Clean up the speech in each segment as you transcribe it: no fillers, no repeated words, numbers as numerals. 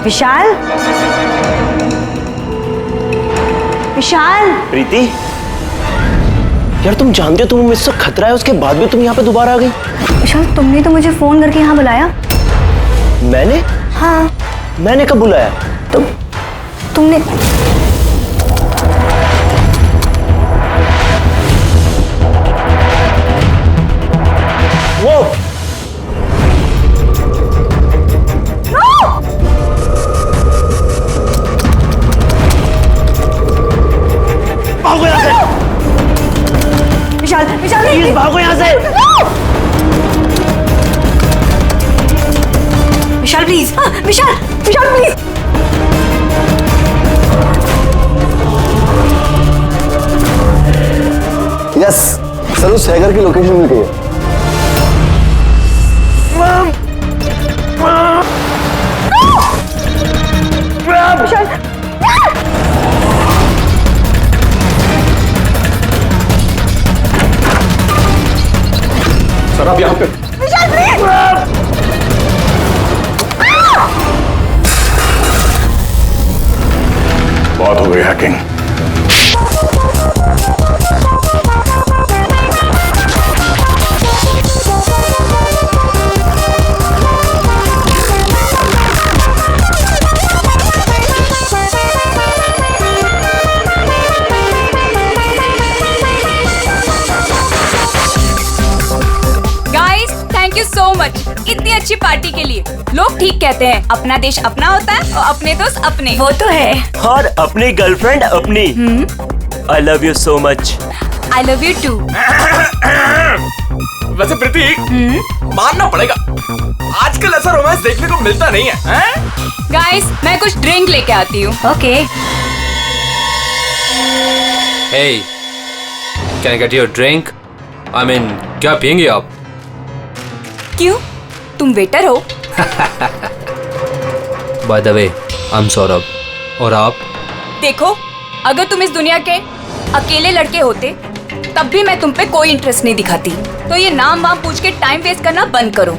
विशाल, विशाल। प्रीति, यार तुम जानते हो तुम्हें मुझसे खतरा है, उसके बाद भी तुम यहाँ पे दोबारा आ गई। विशाल, तुमने तो मुझे फोन करके यहाँ बुलाया। मैंने? हाँ। मैंने कब बुलाया? तुमने वो भागो यहाँ से। विशाल, विशाल प्लीज भागो यहाँ से। Vishal please, Vishal, Vishal please. Yes sir, उस हैकर की लोकेशन मिल गई है। विशाल, सर आप यहाँ पे। विशाल प्लीज। बहुत हो गई hacking. Thank you so much इतनी अच्छी पार्टी के लिए। लोग ठीक कहते हैं, अपना देश अपना होता है और अपने दोस्त अपने। वो तो है। और अपनी गर्लफ्रेंड अपनी। I love you so much. I love you too. वैसे प्रीति, मानना पड़ेगा, आजकल ऐसा रोमांस देखने को मिलता नहीं है, गाइस, मैं कुछ ड्रिंक लेके आती हूँ। Okay. Hey, can I get you a drink? I mean, क्या पियेंगे आप? क्यों, तुम वेटर हो? By the way, I'm Saurabh. और आप? देखो, अगर तुम इस दुनिया के अकेले लड़के होते तब भी मैं तुम पे कोई इंटरेस्ट नहीं दिखाती। तो ये नाम वाम पूछ के टाइम वेस्ट करना बंद करो।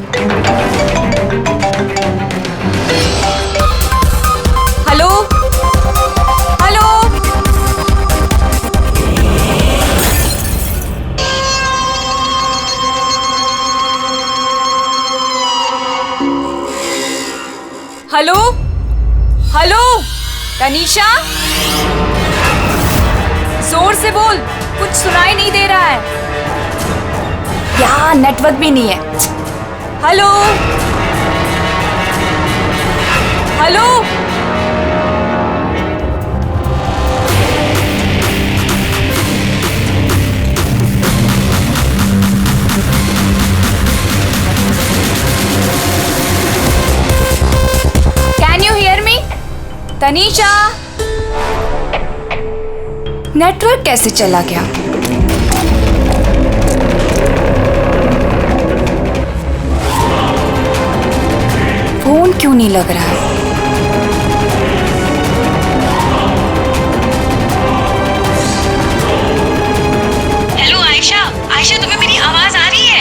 Hello hello, hello hello, Tanisha, जोर से बोल, कुछ सुनाई नहीं दे रहा है। यहाँ नेटवर्क भी नहीं है। Hello hello, can you hear me? Tanisha, network कैसे चला गया? फोन क्यों नहीं लग रहा है? हेलो आयशा, आयशा तुम्हें मेरी आवाज आ रही है?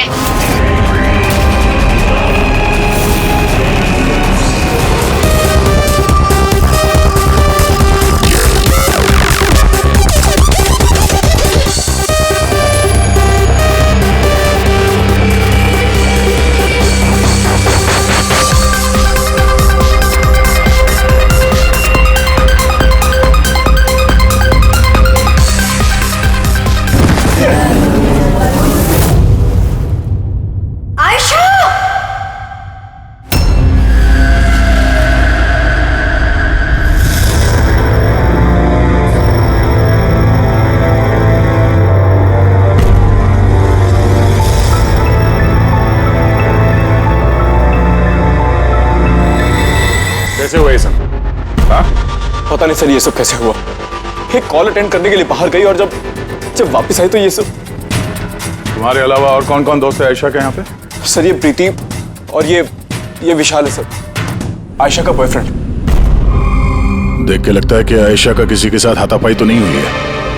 कैसे हुआ ये सब? हाँ? पता नहीं सर, ये सब कैसे हुआ। एक कॉल अटेंड करने के लिए बाहर गई और जब वापस आई तो ये सब। तुम्हारे अलावा और कौन कौन दोस्त है आयशा के यहाँ पे? सर ये प्रीति और ये विशाल है सर, आयशा का बॉयफ्रेंड। देख के लगता है कि आयशा का किसी के साथ हाथापाई तो नहीं हुई है।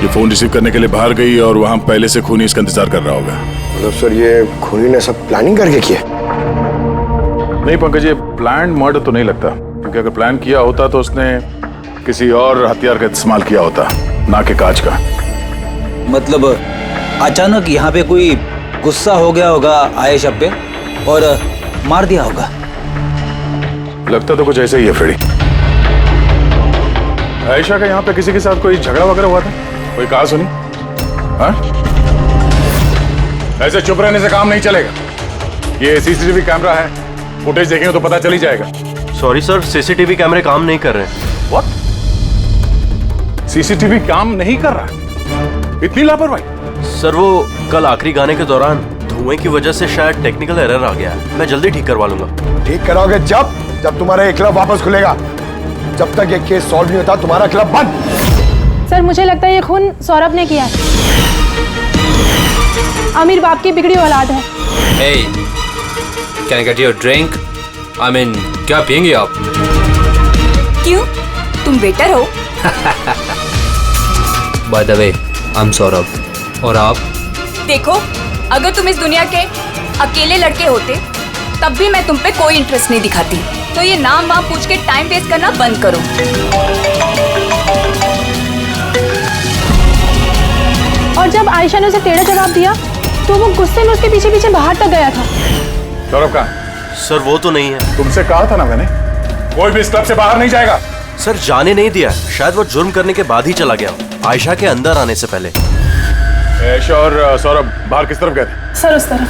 ये फोन रिसीव करने के लिए बाहर गई और वहां पहले से खूनी इसका इंतजार कर रहा होगा। मतलब सर ये खूनी ने सब प्लानिंग करके किया? नहीं पंकज, ये प्लान्ड मर्डर तो नहीं लगता। क्योंकि अगर प्लान किया होता तो उसने किसी और हथियार का इस्तेमाल किया होता, ना कि कांच का। मतलब अचानक यहाँ पे कोई गुस्सा हो गया होगा आयशा पे और मार दिया होगा। लगता तो कुछ ऐसा ही है फ्रेडी। आयशा का यहाँ पे किसी के साथ कोई झगड़ा वगैरह हुआ था? कोई कहा सुनी? हाँ? ऐसे चुप रहने से काम नहीं चलेगा। ये सीसीटीवी कैमरा है, फुटेज देखेंगे तो पता चल ही जाएगा। सॉरी सर, सीसीटीवी कैमरे काम नहीं कर रहे। व्हाट? सीसीटीवी काम नहीं कर रहा? इतनी लापरवाही? सर वो कल आखिरी गाने के दौरान धुएं की वजह से शायद टेक्निकल एरर आ गया है। मैं जल्दी ठीक करवा लूंगा। ठीक कराओगे जब तुम्हारा ये क्लब वापस खुलेगा। जब तक ये केस सॉल्व नहीं होता तुम्हारा क्लब बंद। सर मुझे लगता है ये खून सौरभ ने किया है। आमिर बाप की बिगड़ी औलाद है। Hey, can I get you a drink? I mean, क्या पियेंगे आप? क्यों? तुम वेटर हो? By the way, I'm Saurabh. और आप? देखो, अगर तुम इस दुनिया के अकेले लड़के होते तब भी मैं तुम पे कोई इंटरेस्ट नहीं दिखाती। तो ये नाम वाम पूछ के टाइम वेस्ट करना बंद करो। और जब आयशा ने उसे टेढ़ा जवाब दिया तो वो गुस्से में उसके पीछे पीछे बाहर तक गया था। सौरभ का? सर वो तो नहीं है। तुमसे कहा था ना मैंने, कोई भी इस क्लब से बाहर नहीं जाएगा। सर जाने नहीं दिया, शायद वो जुर्म करने के बाद ही चला गया, आयशा के अंदर आने से पहले। आयशा और सौरभ बाहर किस तरफ गए थे? सर उस तरफ।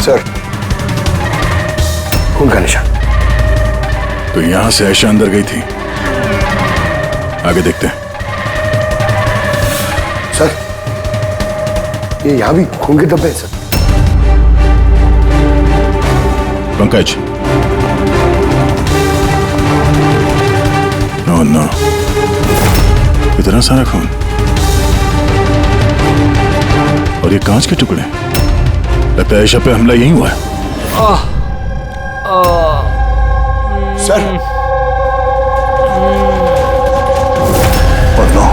सर, खून का निशान। तो यहां से आयशा अंदर गई थी। आगे देखते हैं। सर, ये यहां भी खून के धब्बे हैं सर। पंकज, नो नो, इतना सारा खून और ये कांच के टुकड़े। लगता है आयशा पे हमला यही हुआ है। सर, और नो,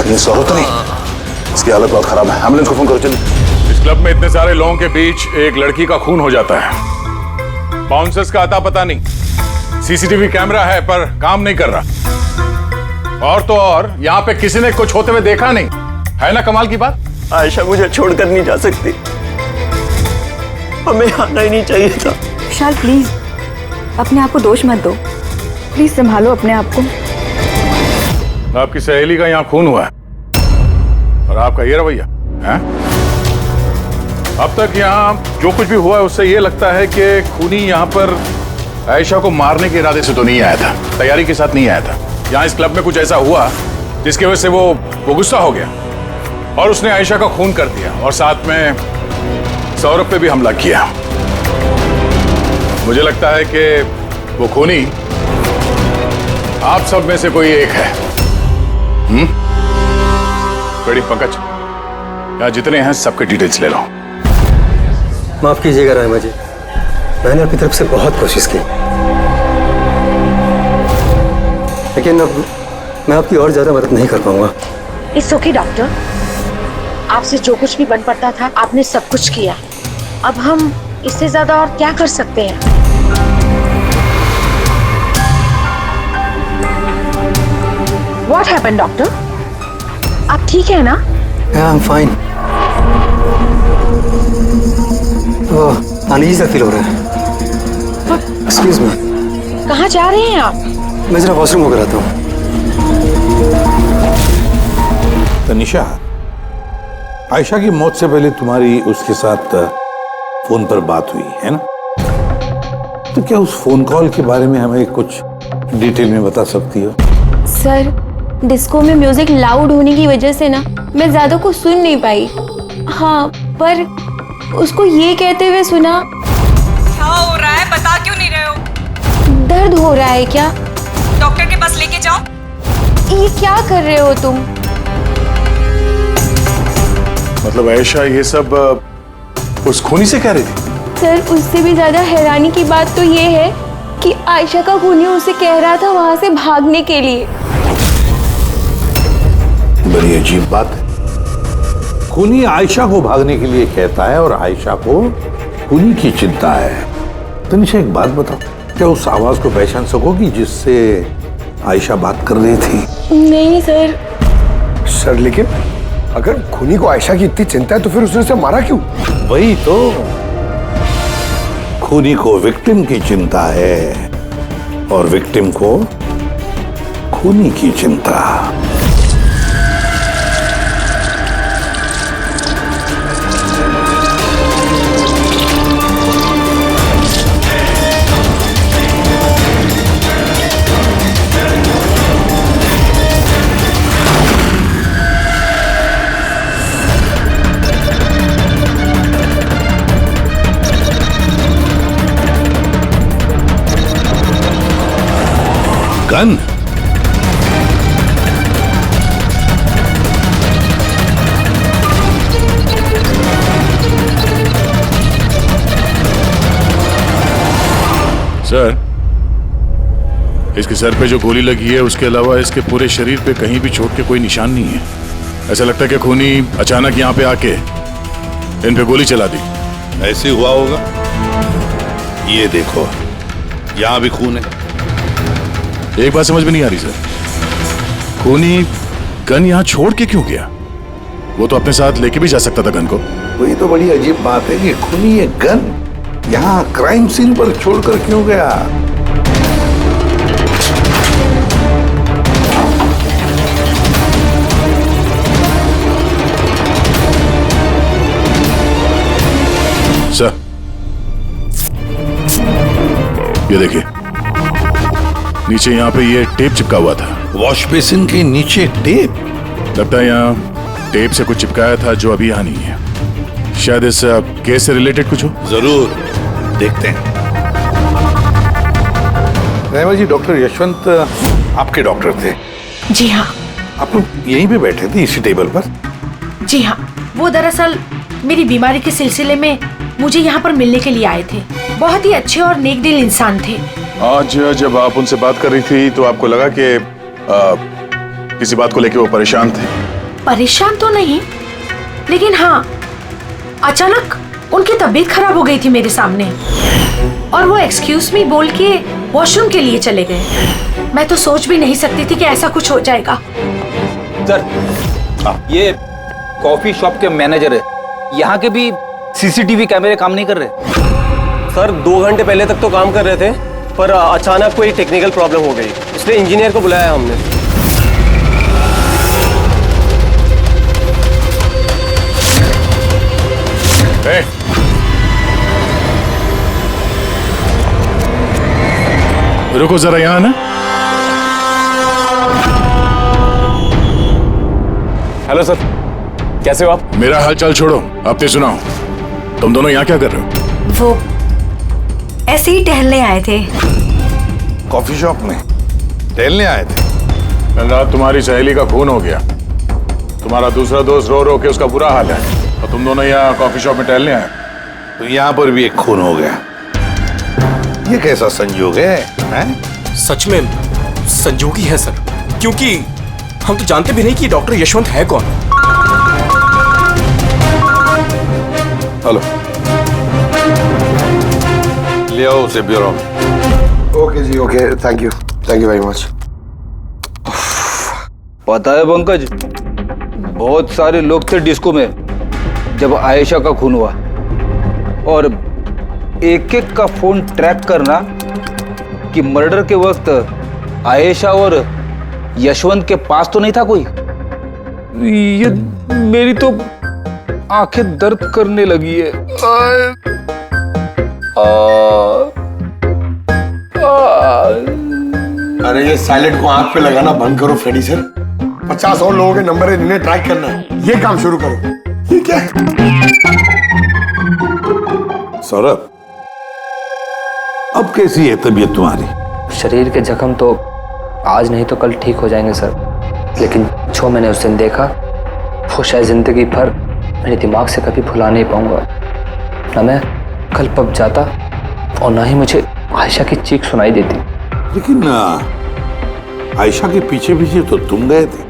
कहीं सौरभ तो नहीं? इसकी हालत बहुत खराब है, एम्बुलेंस को फोन करो जल्दी। इस क्लब में इतने सारे लोगों के बीच एक लड़की का खून हो जाता है। बाउंसर्स का अता पता नहीं, सीसीटीवी कैमरा है पर काम नहीं कर रहा। और तो और यहाँ पे किसी ने कुछ होते हुए देखा नहीं है ना। कमाल की बात। आयशा मुझे छोड़कर नहीं जा सकती, हमें आना ही नहीं चाहिए था। विशाल प्लीज अपने आप को दोष मत दो, प्लीज संभालो अपने आप को। आपकी सहेली का यहाँ खून हुआ है और आपका ये रवैया है। अब तक यहाँ जो कुछ भी हुआ है उससे ये लगता है कि खूनी यहाँ पर आयशा को मारने के इरादे से तो नहीं आया था, तैयारी के साथ नहीं आया था। यहाँ इस क्लब में कुछ ऐसा हुआ जिसकी वजह से वो गुस्सा हो गया और उसने आयशा का खून कर दिया और साथ में सौरभ पे भी हमला किया। मुझे लगता है कि वो खूनी आप सब में से कोई एक है। बड़ी पंकज, यहाँ जितने हैं सबके डिटेल्स ले लो। माफ कीजिएगा रायमा जी, मैंने अपनी तरफ से बहुत कोशिश की, लेकिन अब मैं आपकी और ज्यादा मदद नहीं कर पाऊंगा। इट्स ओके डॉक्टर, आपसे जो कुछ भी बन पड़ता था आपने सब कुछ किया। अब हम इससे ज्यादा और क्या कर सकते हैं? What happened, doctor? आप ठीक है ना? Yeah, I'm fine. वो अनईजी सा फील हो रहा है। Excuse me. कहाँ जा रहे हैं आप? मैं जरा वॉशरूम होकर आता हूँ। तनिषा, आयशा की मौत से पहले तुम्हारी उसके साथ फोन पर बात हुई है ना? तो क्या उस फोन कॉल के बारे में हमें कुछ डिटेल में बता सकती हो? सर, डिस्को में म्यूजिक लाउड होने की वजह से ना मैं ज्यादा कुछ सुन नहीं पाई। हाँ, पर उसको ये कहते हुए सुना। क्या हो रहा है, बता क्यों नहीं रहे हो? दर्द हो रहा है क्या? डॉक्टर के पास लेके जाओ। ये क्या कर रहे हो तुम? मतलब आयशा ये सब उस खूनी से कह रही थी? सर, उससे भी ज्यादा हैरानी की बात तो ये है कि आयशा का खूनी उसे कह रहा था वहां से भागने के लिए। बड़ी अजीब बात है। खूनी आयशा को भागने के लिए कहता है और आयशा को खूनी की चिंता है। तनिषा एक बात बताओ, क्या उस आवाज को पहचान सकोगी जिससे आयशा बात कर रही थी? नहीं सर। सर लेकिन अगर खूनी को आयशा की इतनी चिंता है तो फिर उसने उसे मारा क्यों? वही तो, खूनी को विक्टिम की चिंता है और विक्टिम को खूनी की चिंता। गन? सर, इसके सर पे जो गोली लगी है उसके अलावा इसके पूरे शरीर पे कहीं भी चोट के कोई निशान नहीं है। ऐसा लगता है कि खूनी अचानक यहाँ पे आके इन पे गोली चला दी। ऐसे हुआ होगा। ये देखो, यहां भी खून है। एक बात समझ में नहीं आ रही सर, खूनी गन यहाँ छोड़ के क्यों गया? वो तो अपने साथ लेके भी जा सकता था गन को। वही तो बड़ी अजीब बात है कि खूनी ये गन यहाँ क्राइम सीन पर छोड़कर क्यों गया? सर, ये देखिए, नीचे यहाँ पे ये टेप चिपका हुआ था। वॉश बेसिन के नीचे टेप? लगता है यहाँ टेप से कुछ चिपकाया था जो अभी यहाँ नहीं है। शायद इस केस से रिलेटेड कुछ हो। जरूर देखते हैं। रहमा जी, डॉक्टर यशवंत आपके डॉक्टर थे? जी हाँ। आप लोग यहीं पे बैठे थे इसी टेबल पर? जी हाँ, वो दरअसल मेरी बीमारी के सिलसिले में मुझे यहाँ पर मिलने के लिए आए थे। बहुत ही अच्छे और नेक दिल इंसान थे। आज जब आप उनसे बात कर रही थी तो आपको लगा कि किसी बात को लेकर वो परेशान थे? परेशान तो नहीं, लेकिन हाँ, अचानक उनकी तबीयत खराब हो गई थी मेरे सामने और वो एक्सक्यूज मी बोल के वॉशरूम के लिए चले गए। मैं तो सोच भी नहीं सकती थी कि ऐसा कुछ हो जाएगा। सर, ये कॉफी शॉप के मैनेजर है। यहाँ के भी सीसीटीवी कैमरे काम नहीं कर रहे। सर 2 घंटे पहले तक तो काम कर रहे थे, पर अचानक कोई टेक्निकल प्रॉब्लम हो गई, इसलिए इंजीनियर को बुलाया हमने। रुको जरा यहाँ ना। हेलो सर, कैसे हो आप? मेरा हालचाल छोड़ो, अब सुनाओ, तुम दोनों यहाँ क्या कर रहे हो? वो ऐसे ही टहलने आए थे। कॉफी शॉप में टहलने आए थे? कल रात तुम्हारी सहेली का खून हो गया। तुम्हारा दूसरा दोस्त रो रो के उसका बुरा हाल है और तुम दोनों यहाँ कॉफी शॉप में टहलने आए। तो यहाँ पर भी एक खून हो गया। ये कैसा संयोग है, हैं? सच में संजोगी है सर, क्योंकि हम तो जानते भी नहीं कि डॉक्टर यशवंत है कौन। हेलो, ले आओ उसे ब्यूरो में। ओके जी, okay, thank you very much. पता है पंकज, बहुत सारे लोग थे डिस्को में जब आयशा का खून हुआ, और एक एक का फोन ट्रैक करना कि मर्डर के वक्त आयशा और यशवंत के पास तो नहीं था कोई। ये मेरी तो आंखें दर्द करने लगी है। अरे ये साइलेंट को आंख पे लगाना बंद करो फ्रेडी सर। 50 और लोगों के नंबर है जिन्हें ट्रैक करना है, ये काम शुरू करो। ये क्या है? सौरभ, अब कैसी है तबीयत तुम्हारी? शरीर के जख्म तो आज नहीं तो कल ठीक हो जाएंगे सर, लेकिन जो मैंने उस दिन देखा वो शायद जिंदगी भर मेरे दिमाग से कभी भुला नहीं पाऊंगा। ना मैं कल पब जाता और ना ही मुझे आयशा की चीख सुनाई देती। लेकिन आयशा के पीछे पीछे तो तुम गए थे।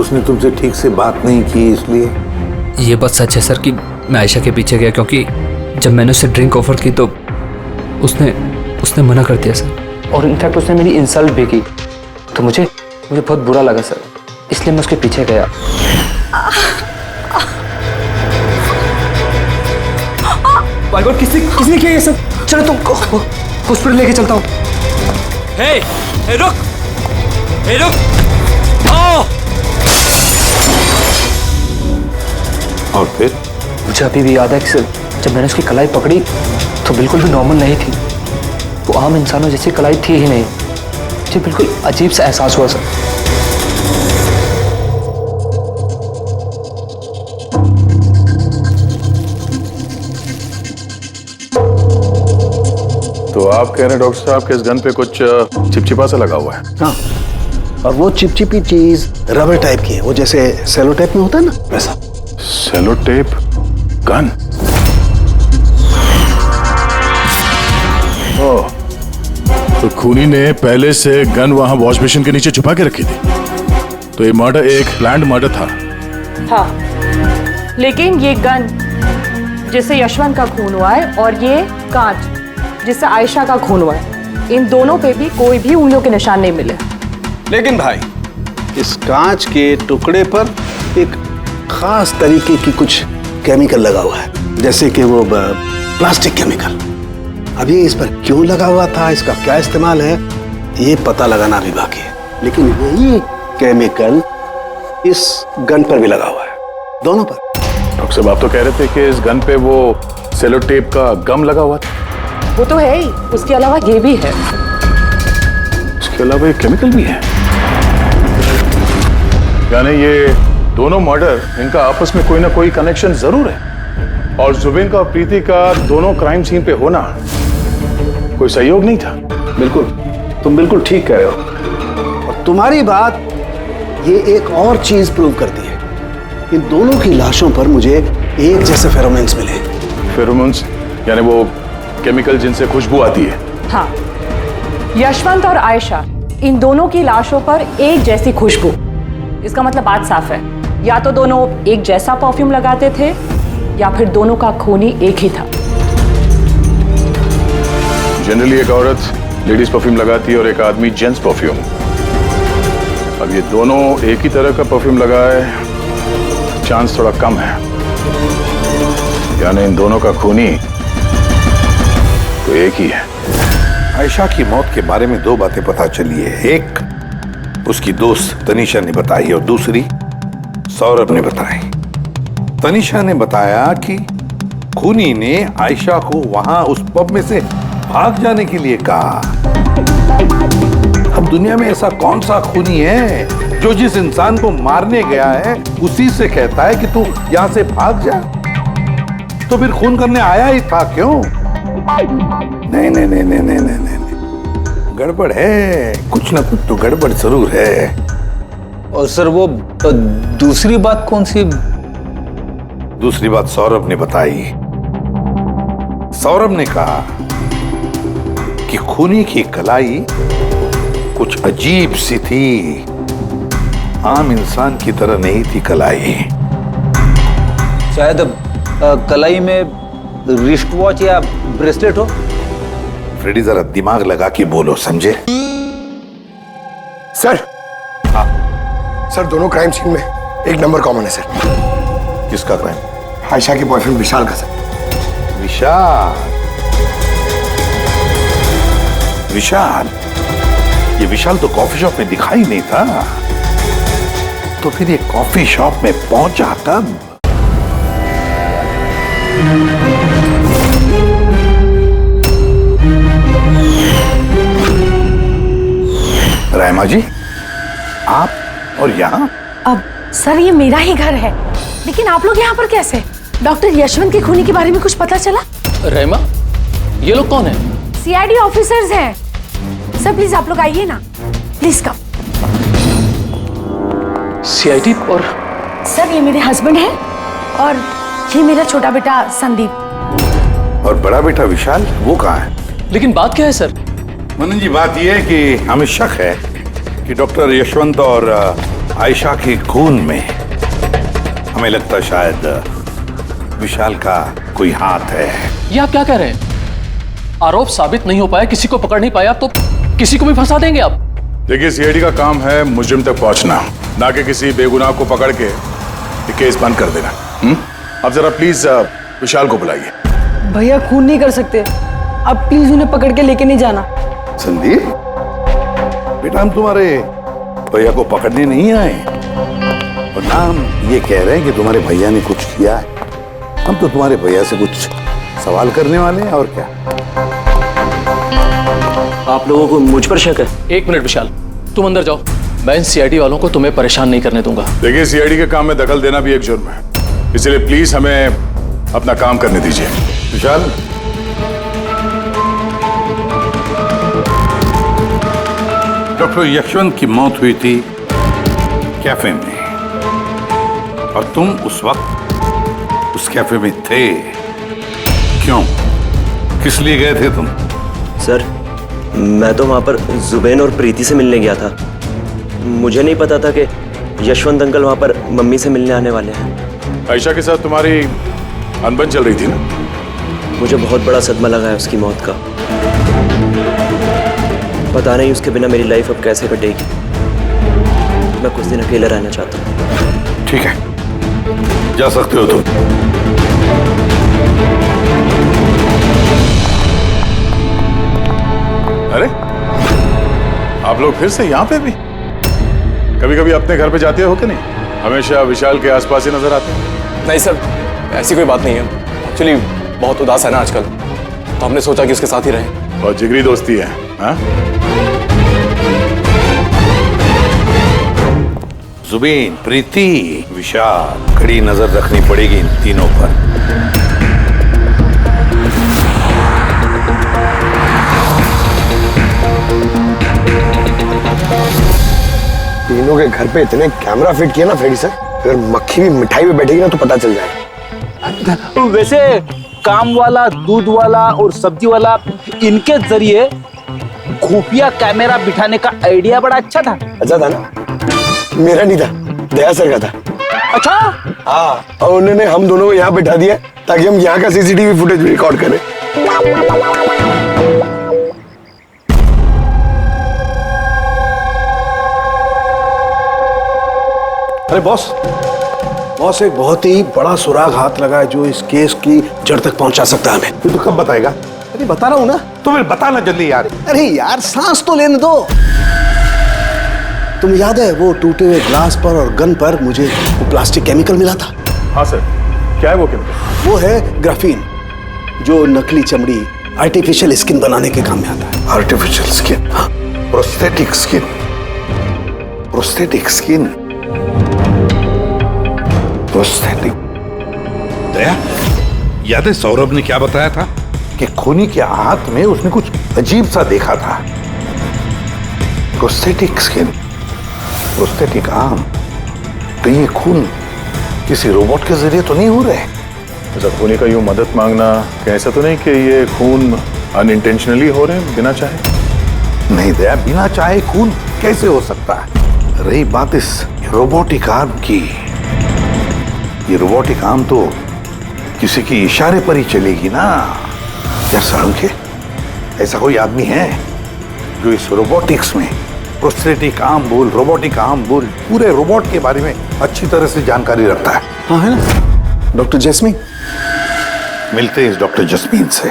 उसने तुमसे ठीक से बात नहीं की, इसलिए ये बात सच है सर कि मैं आयशा के पीछे गया, क्योंकि जब मैंने उसे ड्रिंक ऑफर की तो उसने मना कर दिया सर, और इनफैक्ट उसने मेरी इंसल्ट भी की। तो मुझे बहुत बुरा लगा सर, इसलिए मैं उसके पीछे गया। माय गॉड, किसने किया ये सब? चलो तुमको हॉस्पिटल लेके चलता हूँ। हे रुक, आओ। और फिर? मुझे अभी भी याद है कि सर, जब मैंने उसकी कलाई पकड़ी तो बिल्कुल भी नॉर्मल नहीं थी, वो आम इंसानों जैसी कलाई थी ही नहीं। मुझे बिल्कुल अजीब सा एहसास हुआ सर। तो आप कह रहे हैं डॉक्टर साहब कि इस गन पे कुछ चिपचिपा सा लगा हुआ है? हाँ, और वो चिपचिपी चीज रबर टाइप की है, वो जैसे सेलो टेप में होता है ना, वैसा। Cello tape gun? ओह, तो खूनी ने पहले से गन वहां वॉश बेसिन के नीचे छुपा के रखी थी। तो ये मर्डर एक प्लान्ड मर्डर था। हाँ, लेकिन ये गन जिससे यशवंत का खून हुआ है और ये कांच जिससे आयशा का खून हुआ है, इन दोनों पे भी कोई भी उंगलियों के निशान नहीं मिले। लेकिन भाई, इस कांच के टुकड़े पर एक खास तरीके की कुछ केमिकल लगा हुआ है, जैसे कि वो प्लास्टिक केमिकल। अब ये इस पर क्यों लगा हुआ था, इसका क्या इस्तेमाल है, ये पता लगाना भी बाकी है। लेकिन यही केमिकल इस गन पर भी लगा हुआ है, दोनों पर। डॉक्टर साहब, आप तो कह रहे थे कि इस गन पे वो सेलो टेप का गम लगा हुआ था। वो तो है ही, उसके अलावा ये भी है। उसके अलावा एक केमिकल भी है, यानी ये दोनों मर्डर, इनका आपस में कोई ना कोई कनेक्शन जरूर है। और जुबिन का और प्रीति का दोनों क्राइम सीन पे होना कोई सहयोग नहीं था। बिल्कुल, तुम बिल्कुल ठीक कह रहे हो। और तुम्हारी बात ये एक और चीज प्रूव करती है। इन दोनों की लाशों पर मुझे एक जैसे फेरोमोन्स मिले। फेरोमोन्स यानी वो केमिकल जिनसे खुशबू आती है। हाँ, यशवंत और आयशा, इन दोनों की लाशों पर एक जैसी खुशबू। इसका मतलब बात साफ है, या तो दोनों एक जैसा परफ्यूम लगाते थे या फिर दोनों का खून ही एक ही था। जनरली एक औरत लेडीज परफ्यूम लगाती है और एक आदमी जेंट्स परफ्यूम। अब ये दोनों एक ही तरह का परफ्यूम लगाए, चांस थोड़ा कम है, यानी इन दोनों का खूनी तो एक ही है। आयशा की मौत के बारे में दो बातें पता चली है। एक उसकी दोस्त तनीषा ने बताई और दूसरी सौरभ ने बताई। तनीषा ने बताया कि खूनी ने आयशा को वहां उस पब में से भाग जाने के लिए कहा। अब दुनिया में ऐसा कौन सा खूनी है जो जिस इंसान को मारने गया है उसी से कहता है कि तू यहां से भाग जा? तो फिर खून करने आया ही था क्यों? नहीं नहीं नहीं नहीं नहीं नहीं नहीं, गड़बड़ है, कुछ ना कुछ तो गड़बड़ जरूर है। और सर वो दूसरी बात कौन सी? दूसरी बात सौरभ ने बताई। सौरभ ने कहा कि खूनी की कलाई कुछ अजीब सी थी, आम इंसान की तरह नहीं थी कलाई। शायद कलाई में रिस्ट वॉच या ब्रेसलेट हो। फ्रेडी जरा दिमाग लगा के बोलो, समझे? सर, हाँ सर, दोनों क्राइम सीन में एक नंबर कॉमन है सर। किसका क्राइम? आयशा के बॉयफ्रेंड विशाल का सर। विशाल? ये विशाल तो कॉफी शॉप में दिखाई नहीं था, तो फिर ये कॉफी शॉप में पहुंचा कब? रायमा जी, आप और यहाँ? अब सर, ये मेरा ही घर है, लेकिन आप लोग यहाँ पर कैसे? डॉक्टर यशवंत के खूनी के बारे में कुछ पता चला? रहमा, ये लोग कौन है? सीआईडी ऑफिसर्स हैं। सर प्लीज आप लोग आइए ना, प्लीज कम। सीआईडी? और सर ये मेरे हस्बैंड हैं और ये मेरा छोटा बेटा संदीप। और बड़ा बेटा विशाल, वो कहाँ है? लेकिन बात क्या है सर? मनन जी, बात यह है कि हमें शक है कि डॉक्टर यशवंत और आयशा के खून में हमें लगता शायद विशाल का कोई हाथ है। ये आप क्या कह रहे हैं? आरोप साबित नहीं हो पाया, किसी को पकड़ नहीं पाया, तो किसी को भी फंसा देंगे आप? देखिए, सीआईडी का काम है मुजरिम तक पहुंचना, ना कि किसी बेगुनाह को पकड़ के ये केस बंद कर देना। अब जरा प्लीज विशाल को बुलाइए। भैया खून नहीं कर सकते, अब प्लीज उन्हें पकड़ के लेके नहीं जाना। संदीप बेटा, हम तुम्हारे भैया को पकड़ने नहीं आए और ना हम ये कह रहे हैं कि तुम्हारे भैया ने कुछ किया है। हम तो तुम्हारे भैया से कुछ सवाल करने वाले हैं, और क्या। आप लोगों को मुझ पर शक है? एक मिनट विशाल, तुम अंदर जाओ, मैं इन सीआईडी वालों को तुम्हें परेशान नहीं करने दूंगा। देखिए, सीआईडी के काम में दखल देना भी एक जुर्म है, इसलिए प्लीज हमें अपना काम करने दीजिए। विशाल, डॉक्टर यशवंत की मौत हुई थी कैफे में, और तुम उस वक्त उस कैफे में थे। क्यों, किस लिए गए थे तुम? सर, मैं तो वहां पर जुबैन और प्रीति से मिलने गया था। मुझे नहीं पता था कि यशवंत अंकल वहां पर मम्मी से मिलने आने वाले हैं। आयशा के साथ तुम्हारी अनबन चल रही थी ना? मुझे बहुत बड़ा सदमा लगा है उसकी मौत का। पता नहीं उसके बिना मेरी लाइफ अब कैसे कटेगी। मैं कुछ दिन अकेले रहना चाहता हूँ। ठीक है, जा सकते हो तुम। अरे, आप लोग फिर से यहाँ पे भी? कभी कभी अपने घर पे जाते हो कि नहीं? हमेशा विशाल के आसपास ही नजर आते हैं। नहीं सर, ऐसी कोई बात नहीं है। एक्चुअली बहुत उदास है ना आजकल, तो हमने सोचा कि उसके साथ ही रहें। बहुत जिगरी दोस्ती है, हाँ? जुबीन, प्रीति, विशाल, कड़ी नजर रखनी पड़ेगी इन तीनों पर। तीनों के घर पे इतने कैमरा फिट किए ना फ्रेडी सर, अगर मक्खी भी मिठाई पे बैठेगी ना तो पता चल जाएगा। वैसे काम वाला, दूध वाला और सब्जी वाला, इनके जरिए खुफिया कैमरा बिठाने का आइडिया बड़ा अच्छा था। अच्छा था ना? मेरा नहीं था, दया सर का था। अच्छा? हाँ, और उन्होंने हम दोनों को यहाँ बैठा दिया ताकि हम यहाँ का सीसीटीवी फुटेज भी रिकॉर्ड करें। अरे बॉस, एक बहुत ही बड़ा सुराग हाथ लगा है जो इस केस की जड़ तक पहुंचा सकता है हमें। तू तो कब बताएगा? अरे बता रहा हूं ना। तुम्हें बताना जल्दी यार। अरे यार, सांस तो लेने दो। तुम्हें याद है वो टूटे हुए ग्लास पर और गन पर मुझे वो प्लास्टिक केमिकल मिला था? हाँ सर, क्या है वो केमिकल? वो है ग्राफीन, जो नकली चमड़ी, आर्टिफिशियल स्किन बनाने के काम में आता है। Artificial skin? हाँ। Prosthetic skin. Prosthetic skin. Prosthetic. Daya, याद है सौरभ ने क्या बताया था कि खूनी के हाथ में उसने कुछ अजीब सा देखा था। Prosthetic skin, prosthetic arm. तो ये खून किसी रोबोट के जरिए तो नहीं हो रहे? ऐसा खूनी का यूं मदद मांगना क्या ऐसा तो नहीं कि ये खून अनइंटेंशनली हो रहे हैं, बिना चाहे? नहीं दया, बिना चाहे खून कैसे हो सकता है? रही बात इस रोबोटिक आर्म की, ये रोबोटिक आर्म तो किसी के इशारे पर ही चलेगी ना। क्या सालुंखे, ऐसा कोई आदमी है जो इस रोबोटिक्स में प्रोस्थेटिक आर्म बोल, रोबोटिक आर्म बोल, पूरे रोबोट के बारे में अच्छी तरह से जानकारी रखता है? हाँ है ना, डॉक्टर जैस्मीन। मिलते हैं इस डॉक्टर जैस्मीन से।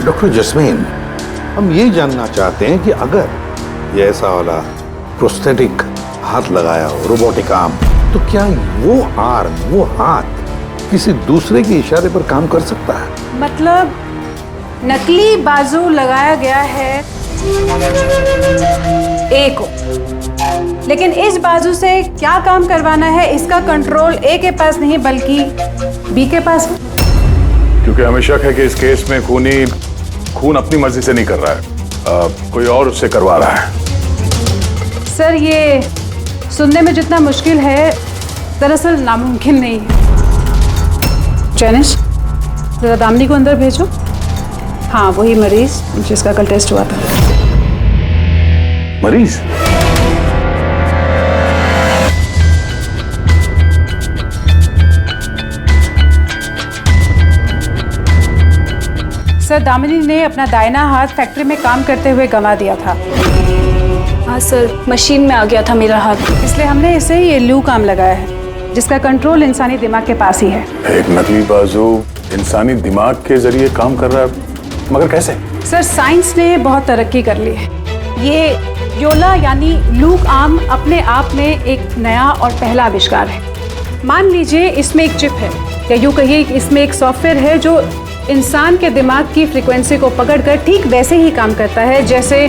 डॉक्टर जैस्मीन, हम ये जानना चाहते हैं कि अगर ये ऐसा वाला प्रोस्थेटिक हाथ लगाया हो, रोबोटिक आर्म, तो क्या वो आर्म, वो हाथ किसी दूसरे के इशारे पर काम कर सकता है? मतलब नकली बाजू लगाया गया है ए को, लेकिन इस बाजू से क्या काम करवाना है इसका कंट्रोल ए के पास नहीं बल्कि बी के पास है। क्योंकि हमें शक है कि इस केस में खूनी खून अपनी मर्जी से नहीं कर रहा है, कोई और उससे करवा रहा है। सर, ये सुनने में जितना मुश्किल है दरअसल नामुमकिन नहीं है। जैनिश, जरा दामिनी को अंदर भेजो। हाँ, वही मरीज जिसका कल टेस्ट हुआ था। मरीज? सर, दामिनी ने अपना दाहिना हाथ फैक्ट्री में काम करते हुए गंवा दिया था। हाँ सर, मशीन में आ गया था मेरा हाथ, इसलिए हमने इसे ये लू काम लगाया है, जिसका कंट्रोल इंसानी दिमाग के पास ही है। एक नकली बाजू इंसानी दिमाग के जरिए काम कर रहा है, मगर कैसे? सर, साइंस ने बहुत तरक्की कर ली है। ये योला यानी लूक आर्म अपने आप में एक नया और पहला आविष्कार है। मान लीजिए इसमें एक चिप है, या यूँ कहिए इसमें एक सॉफ्टवेयर है जो इंसान के दिमाग की फ्रीक्वेंसी को पकड़कर ठीक वैसे ही काम करता है जैसे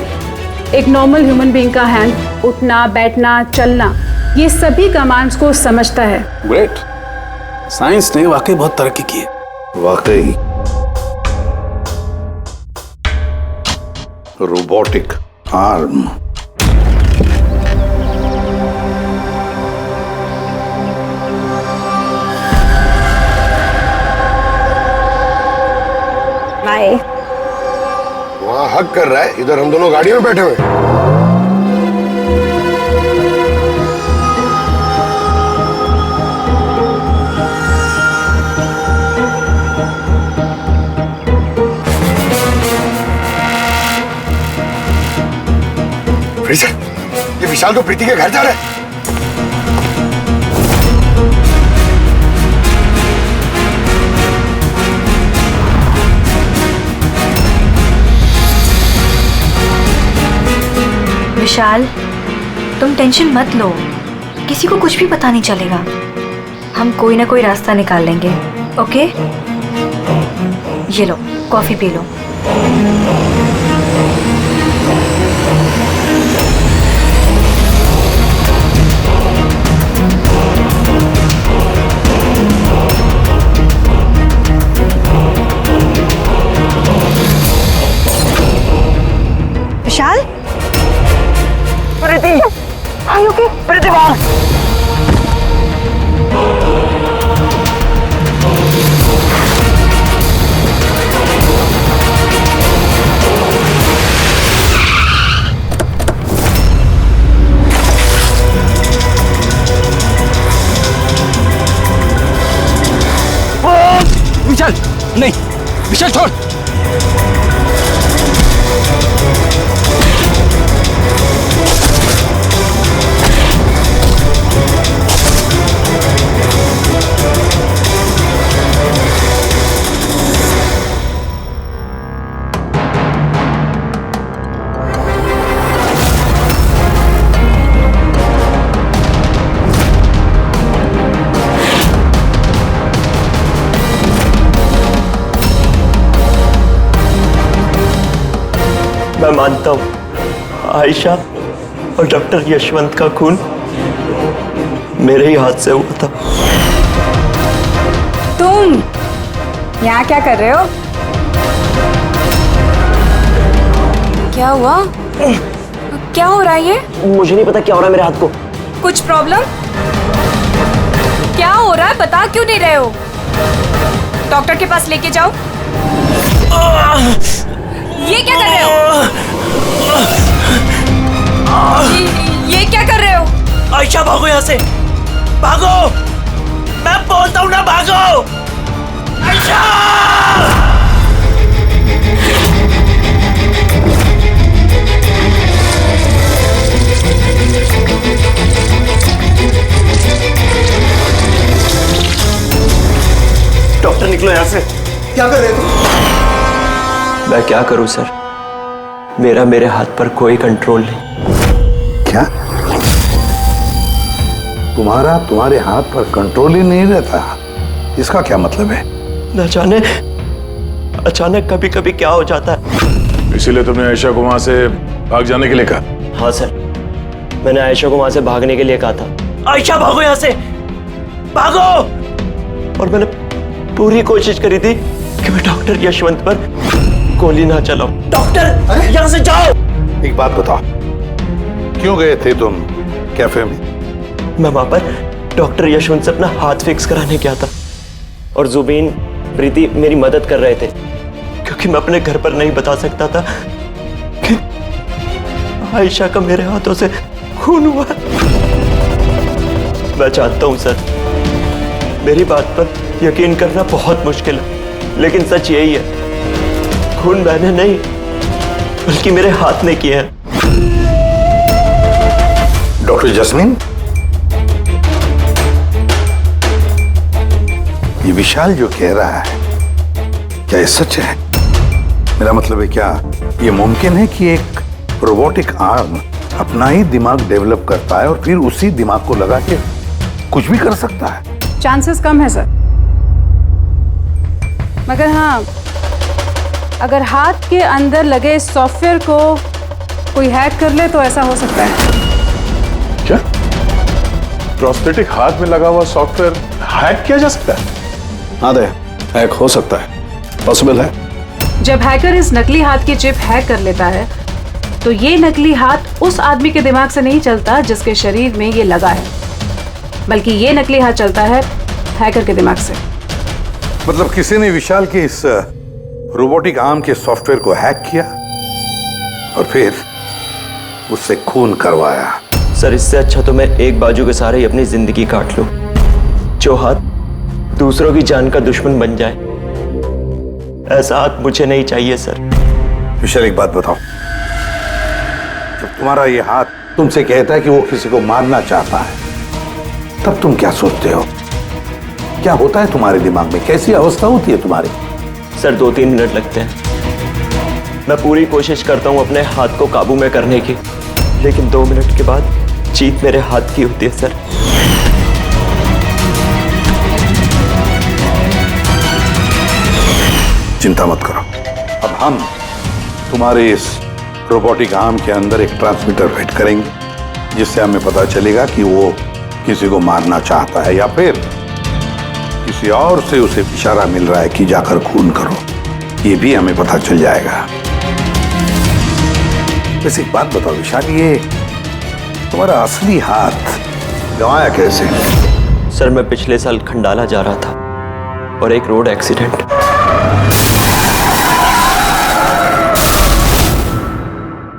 एक नॉर्मल ह्यूमन बीइंग का हैंड, उठना, बैठना, चलना, ये सभी कमांड्स को समझता है। ग्रेट, साइंस ने वाकई बहुत तरक्की की है। वाकई रोबोटिक आर्म। वहाँ हक कर रहा है, इधर हम दोनों गाड़ियों में बैठे हुए हैं। ये विशाल तो प्रीति के घर जा रहा है। विशाल, तुम टेंशन मत लो, किसी को कुछ भी पता नहीं चलेगा। हम कोई ना कोई रास्ता निकाल लेंगे, ओके? ये लो, कॉफी पी लो। Vishal, Preeti, are you okay? Preeti बाहर। विशाल, नहीं, विशाल छोड़। मैं मानता हूँ आयशा और डॉक्टर यशवंत का खून मेरे ही हाथ से हुआ था। तुम यहाँ क्या कर रहे हो? क्या हुआ? क्या हो रहा है ये? मुझे नहीं पता क्या हो रहा है मेरे हाथ को। कुछ प्रॉब्लम? क्या हो रहा है, बता क्यों नहीं रहे हो? डॉक्टर के पास लेके जाओ। ये क्या कर रहे हो? ये क्या कर रहे हो? आयशा, भागो यहाँ से, भागो! मैं बोलता हूँ ना, भागो! आयशा! डॉक्टर, निकलो यहाँ से। क्या कर रहे हो? मैं क्या करूं सर, मेरे हाथ पर कोई कंट्रोल नहीं। क्या? तुम्हारे हाथ पर कंट्रोल ही नहीं रहता? इसका क्या मतलब है? न जाने अचानक कभी कभी क्या हो जाता है। इसीलिए तुमने आयशा को वहां से भाग जाने के लिए कहा? हाँ सर, मैंने आयशा को वहां से भागने के लिए कहा था। आयशा, भागो यहाँ से, भागो! और मैंने पूरी कोशिश करी थी कि मैं डॉक्टर यशवंत पर गोली ना चलाओ। डॉक्टर, यहाँ से जाओ! एक बात बताओ, क्यों गए थे तुम कैफे में? मैं वहां पर डॉक्टर यशवंत से अपना हाथ फिक्स कराने गया था और जुबीन प्रीति मेरी मदद कर रहे थे, क्योंकि मैं अपने घर पर नहीं बता सकता था कि आयशा का मेरे हाथों से खून हुआ। मैं चाहता हूं सर, मेरी बात पर यकीन करना बहुत मुश्किल है, लेकिन सच यही है, खून मैंने नहीं बल्कि मेरे हाथ ने किया है। डॉक्टर जस्मीन, ये विशाल जो कह रहा है क्या ये सच है? मेरा मतलब है, क्या ये मुमकिन है कि एक रोबोटिक आर्म अपना ही दिमाग डेवलप करता है और फिर उसी दिमाग को लगा के कुछ भी कर सकता है? चांसेस कम है सर, मगर हाँ, अगर हाथ के अंदर लगे सॉफ्टवेयर को कोई हैक कर ले तो ऐसा हो सकता है। क्या प्रोस्थेटिक हाथ में लगा हुआ सॉफ्टवेयर हैक किया जा सकता है? हाँ दे, हैक हो सकता है, पॉसिबल है। जब हैकर इस नकली हाथ की चिप हैक कर लेता है तो ये नकली हाथ उस आदमी के दिमाग से नहीं चलता जिसके शरीर में ये लगा है, बल्कि ये नकली हाथ चलता है हैकर के दिमाग से। मतलब किसी ने विशाल के इस रोबोटिक आर्म के सॉफ्टवेयर को हैक किया और फिर उससे खून करवाया। सर, इससे अच्छा तो मैं एक बाजू के सहारे ही अपनी जिंदगी काट लूं, जो हाथ दूसरों की जान का दुश्मन बन जाए। ऐसा हाथ मुझे नहीं चाहिए सर। विशाल, एक बात बताओ, जब तुम्हारा ये हाथ तुमसे कहता है कि वो किसी को मारना चाहता है, तब तुम क्या सोचते हो? क्या होता है तुम्हारे दिमाग में? कैसी अवस्था होती है तुम्हारी? सर, 2-3 मिनट लगते हैं। मैं पूरी कोशिश करता हूं अपने हाथ को काबू में करने की, लेकिन 2 मिनट के बाद जीत मेरे हाथ की होती है सर। चिंता मत करो, अब हम तुम्हारे इस रोबोटिक आर्म के अंदर एक ट्रांसमीटर फिट करेंगे, जिससे हमें पता चलेगा कि वो किसी को मारना चाहता है या फिर किसी और से उसे इशारा मिल रहा है कि जाकर खून करो। ये भी हमें पता चल जाएगा। वैसे एक बात बताओ विशाल, ये तुम्हारा असली हाथ गंवाया कैसे? सर, मैं पिछले साल खंडाला जा रहा था और एक रोड एक्सीडेंट।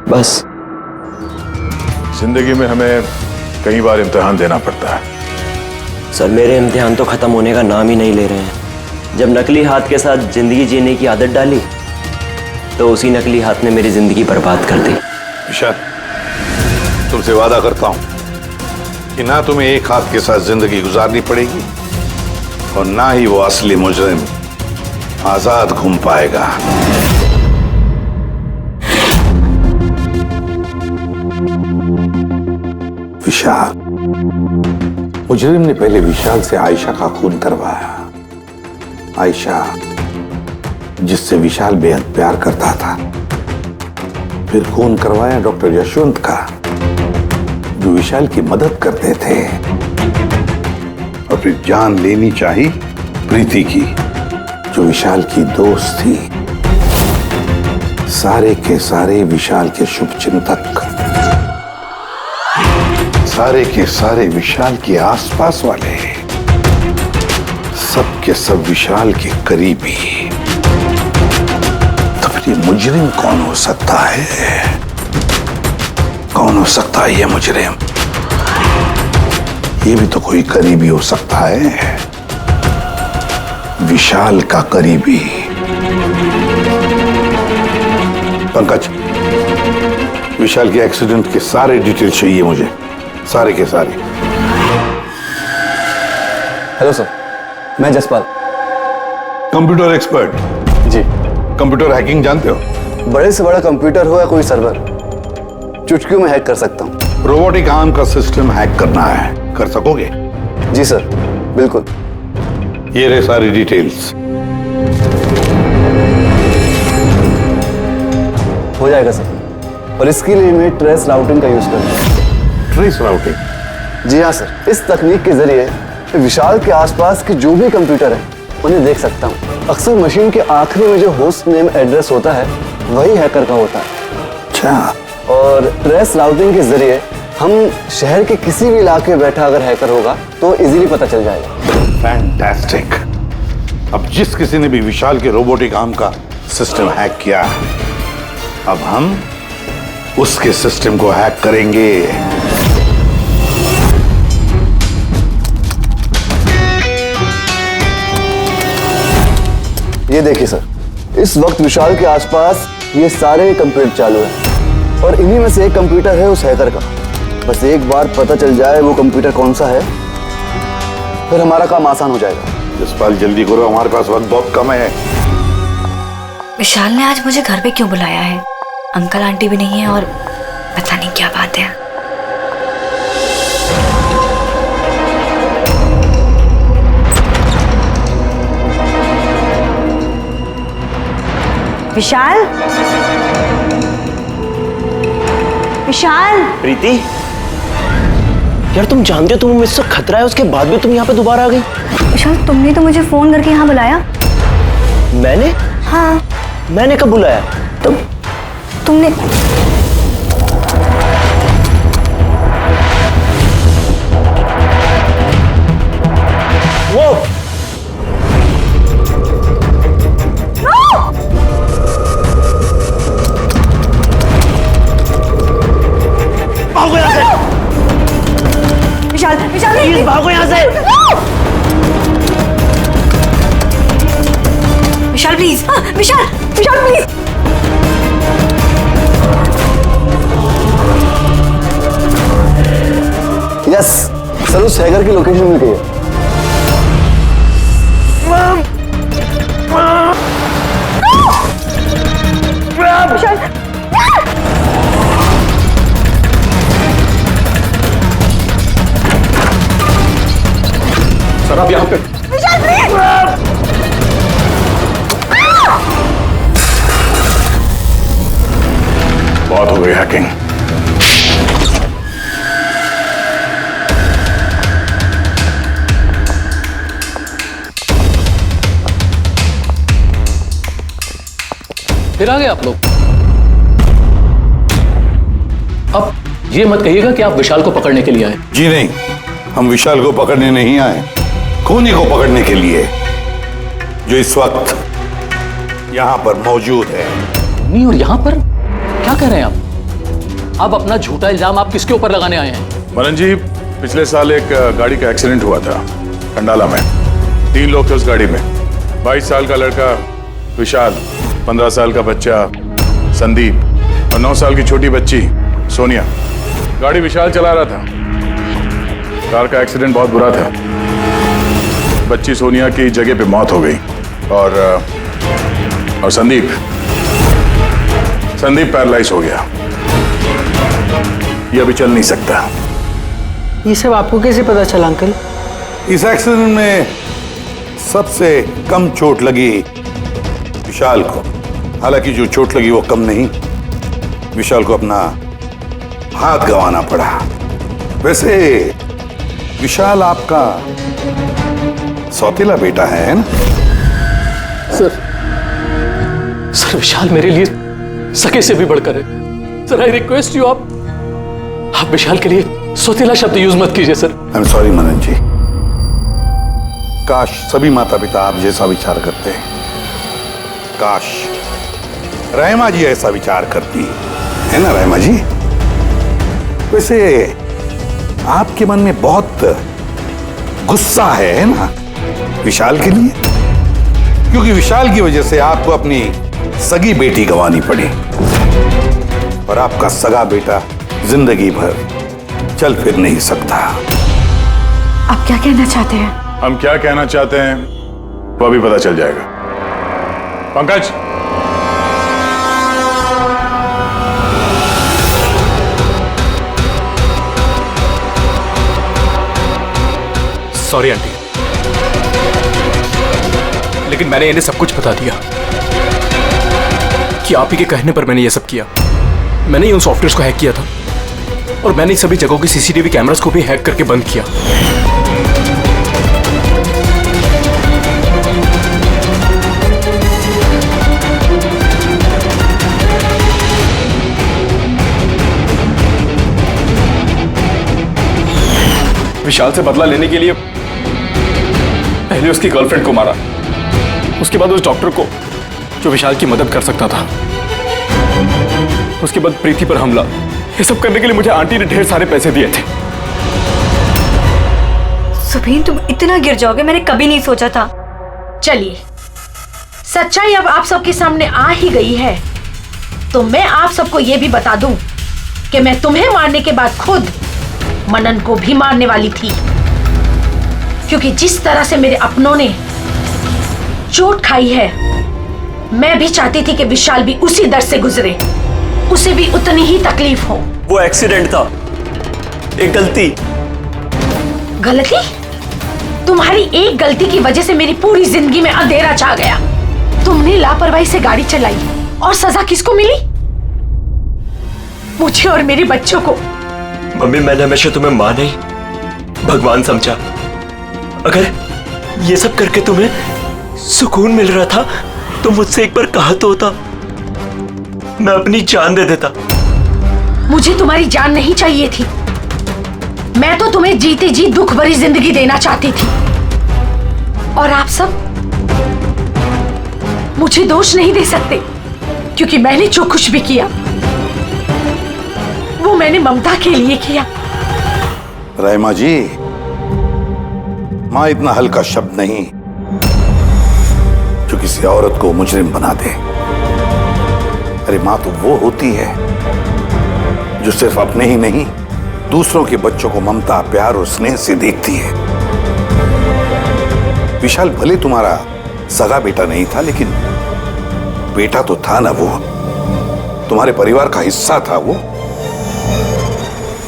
बस। जिंदगी में हमें कई बार इम्तिहान देना पड़ता है। सर, मेरे इम्तिहान तो खत्म होने का नाम ही नहीं ले रहे हैं। जब नकली हाथ के साथ जिंदगी जीने की आदत डाली तो उसी नकली हाथ ने मेरी जिंदगी बर्बाद कर दी। विशाल, तुमसे वादा करता हूं कि ना तुम्हें एक हाथ के साथ जिंदगी गुजारनी पड़ेगी और ना ही वो असली मुजरिम आजाद घूम पाएगा। विशाल, मुजरिम ने पहले विशाल से आयशा का खून करवाया। आयशा, जिससे विशाल बेहद प्यार करता था। फिर खून करवाया डॉक्टर यशवंत का, जो विशाल की मदद करते थे। और फिर जान लेनी चाहिए प्रीति की, जो विशाल की दोस्त थी। सारे के सारे विशाल के शुभचिंतक, सारे के सारे विशाल के आसपास वाले, सब के सब विशाल के करीबी। तो फिर ये मुजरिम कौन हो सकता है? कौन हो सकता है ये मुजरिम? ये भी तो कोई करीबी हो सकता है, विशाल का करीबी। पंकज, विशाल के एक्सीडेंट के सारे डिटेल चाहिए मुझे, सारे के सारे। हेलो सर, मैं जसपाल, कंप्यूटर एक्सपर्ट। जी। कंप्यूटर हैकिंग जानते हो? बड़े से बड़ा कंप्यूटर हो या कोई सर्वर, चुटकियों में हैक कर सकता हूँ। रोबोटिक आर्म का सिस्टम हैक करना है, कर सकोगे? जी सर, बिल्कुल। ये रहे सारी डिटेल्स। हो जाएगा सर, और इसके लिए मैं ट्रेस राउटिंग का यूज करूँगा। Trace routing? जी हाँ सर, इस तकनीक के जरिए विशाल के आसपास के जो भी कंप्यूटर है उन्हें देख सकता हूँ। अक्सर मशीन के आखिरी में जो होस्ट नेम एड्रेस होता है वही हैकर का होता है। अच्छा। और ट्रेस राउटिंग के जरिए हम शहर के किसी भी इलाके में बैठा अगर हैकर होगा तो इजीली पता चल जाएगा। फैंटास्टिक। अब जिस किसी ने भी विशाल के रोबोटिक आर्म का सिस्टम हैक किया है, अब हम उसके सिस्टम को हैक करेंगे। ये देखिए सर, इस वक्त विशाल के आसपास ये सारे कंप्यूटर चालू हैं और इन्हीं में से एक कंप्यूटर है उस हैकर का। बस एक बार पता चल जाए वो कंप्यूटर कौन सा है, फिर हमारा काम आसान हो जाएगा। जसपाल जल्दी करो, हमारे पास वक्त बहुत कम है। विशाल ने आज मुझे घर पे क्यों बुलाया है? अंकल आंटी भी नहीं है और पता नहीं क्या बात है। विशाल, विशाल। प्रीति, यार तुम जानते हो तुम्हें मुझसे खतरा है, उसके बाद भी तुम यहाँ पे दोबारा आ गई। विशाल, तुमने तो मुझे फोन करके यहाँ बुलाया। मैंने? हाँ। मैंने कब बुलाया? तुमने वो भागो यहाँ से। विशाल, विशाल प्लीज भागो यहाँ से। Vishal please, Vishal, Vishal please. Yes sir, उस हैकर की लोकेशन मिल गई है। विशाल, सर आप यहाँ पे। विशाल प्लीज। बहुत हो गई हैकिंग। फिर आ गए आप लोग। अब ये मत कहिएगा कि आप विशाल को पकड़ने के लिए आए। जी नहीं, हम विशाल को पकड़ने नहीं आए, खूनी को पकड़ने के लिए, जो इस वक्त यहां पर मौजूद है। खूनी? और यहां पर क्या कह रहे हैं आप? अब अपना झूठा इल्जाम आप किसके ऊपर लगाने आए हैं? मनन जी, पिछले साल एक गाड़ी का एक्सीडेंट हुआ था कंडाला में। 3 लोग थे उस गाड़ी में। 22 साल का लड़का विशाल, 15 साल का बच्चा संदीप और 9 साल की छोटी बच्ची सोनिया। गाड़ी विशाल चला रहा था। कार का एक्सीडेंट बहुत बुरा था। बच्ची सोनिया की जगह पे मौत हो गई और संदीप पैरालाइज हो गया। ये अभी चल नहीं सकता। ये सब आपको कैसे पता चला अंकल? इस एक्सीडेंट में सबसे कम चोट लगी विशाल को। हालांकि जो चोट लगी वो कम नहीं, विशाल को अपना हाथ गंवाना पड़ा। वैसे विशाल आपका सौतेला बेटा है ना? सर विशाल मेरे लिए सके से भी बढ़कर है। सर आई रिक्वेस्ट यू, आप विशाल के लिए सौतेला शब्द यूज मत कीजिए सर। आई एम सॉरी मनन जी। काश सभी माता पिता आप जैसा विचार करते हैं। काश रहमा जी ऐसा विचार करती है ना रहमा जी? वैसे आपके मन में बहुत गुस्सा है ना विशाल के लिए, क्योंकि विशाल की वजह से आपको अपनी सगी बेटी गंवानी पड़ी और आपका सगा बेटा जिंदगी भर चल फिर नहीं सकता। आप क्या कहना चाहते हैं? हम क्या कहना चाहते हैं वो अभी पता चल जाएगा। पंकज, सॉरी आंटी, लेकिन मैंने इन्हें सब कुछ बता दिया कि आप ही के कहने पर मैंने ये सब किया। मैंने उन सॉफ्टवेयर्स को हैक किया था और मैंने सभी जगहों की सीसीटीवी कैमरास को भी हैक करके बंद किया। विशाल से बदला लेने के लिए पहले उसकी गर्लफ्रेंड को मारा, उसके बाद उस डॉक्टर को जो विशाल की मदद कर सकता था, उसके बाद प्रीति पर हमला, ये सब करने के लिए मुझे आंटी ने ढेर सारे पैसे दिए थे। सुबीन, तुम इतना गिर जाओगे मैंने कभी नहीं सोचा था। चलिए, सच्चाई अब आप सबके सामने आ ही गई है, तो मैं आप सबको यह भी बता दूं कि मैं तुम्हें मारने के बाद खुद मनन को भी मारने वाली थी, क्योंकि जिस तरह से मेरे अपनों ने चोट खाई है, मैं भी चाहती थी कि विशाल भी उसी दर्द से गुजरे, उसे भी उतनी ही तकलीफ हो। वो एक्सीडेंट था, एक गलती। गलती? तुम्हारी एक गलती की वजह से मेरी पूरी जिंदगी में अंधेरा छा गया। तुमने लापरवाही से गाड़ी चलाई और सजा किसको मिली? मुझे और मेरे बच्चों को। मम्मी, मैंने हमेशा तुम्हें मां नहीं भगवान समझा। अगर ये सब करके तुम्हें सुकून मिल रहा था तो मुझसे एक बार कहा तो होता, मैं अपनी जान दे देता। मुझे तुम्हारी जान नहीं चाहिए थी, मैं तो तुम्हें जीते जी दुख भरी जिंदगी देना चाहती थी। और आप सब मुझे दोष नहीं दे सकते, क्योंकि मैंने जो कुछ भी किया वो मैंने ममता के लिए किया। रहमा जी, मां इतना हल्का शब्द नहीं जो किसी औरत को मुजरिम बना दे। अरे मां तो वो होती है जो सिर्फ अपने ही नहीं, दूसरों के बच्चों को ममता, प्यार और स्नेह से देखती है। विशाल भले तुम्हारा सगा बेटा नहीं था, लेकिन बेटा तो था ना, वो तुम्हारे परिवार का हिस्सा था। वो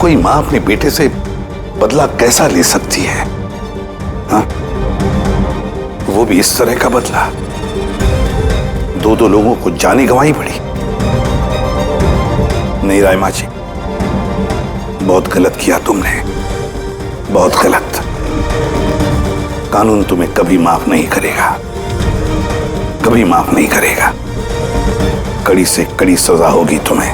कोई मां अपने बेटे से बदला कैसा ले सकती है? हाँ? वो भी इस तरह का बदला। दो लोगों को जाने गंवाई पड़ी। नहीं रायमा जी, बहुत गलत किया तुमने, बहुत गलत। कानून तुम्हें कभी माफ नहीं करेगा, कभी माफ नहीं करेगा। कड़ी से कड़ी सजा होगी तुम्हें।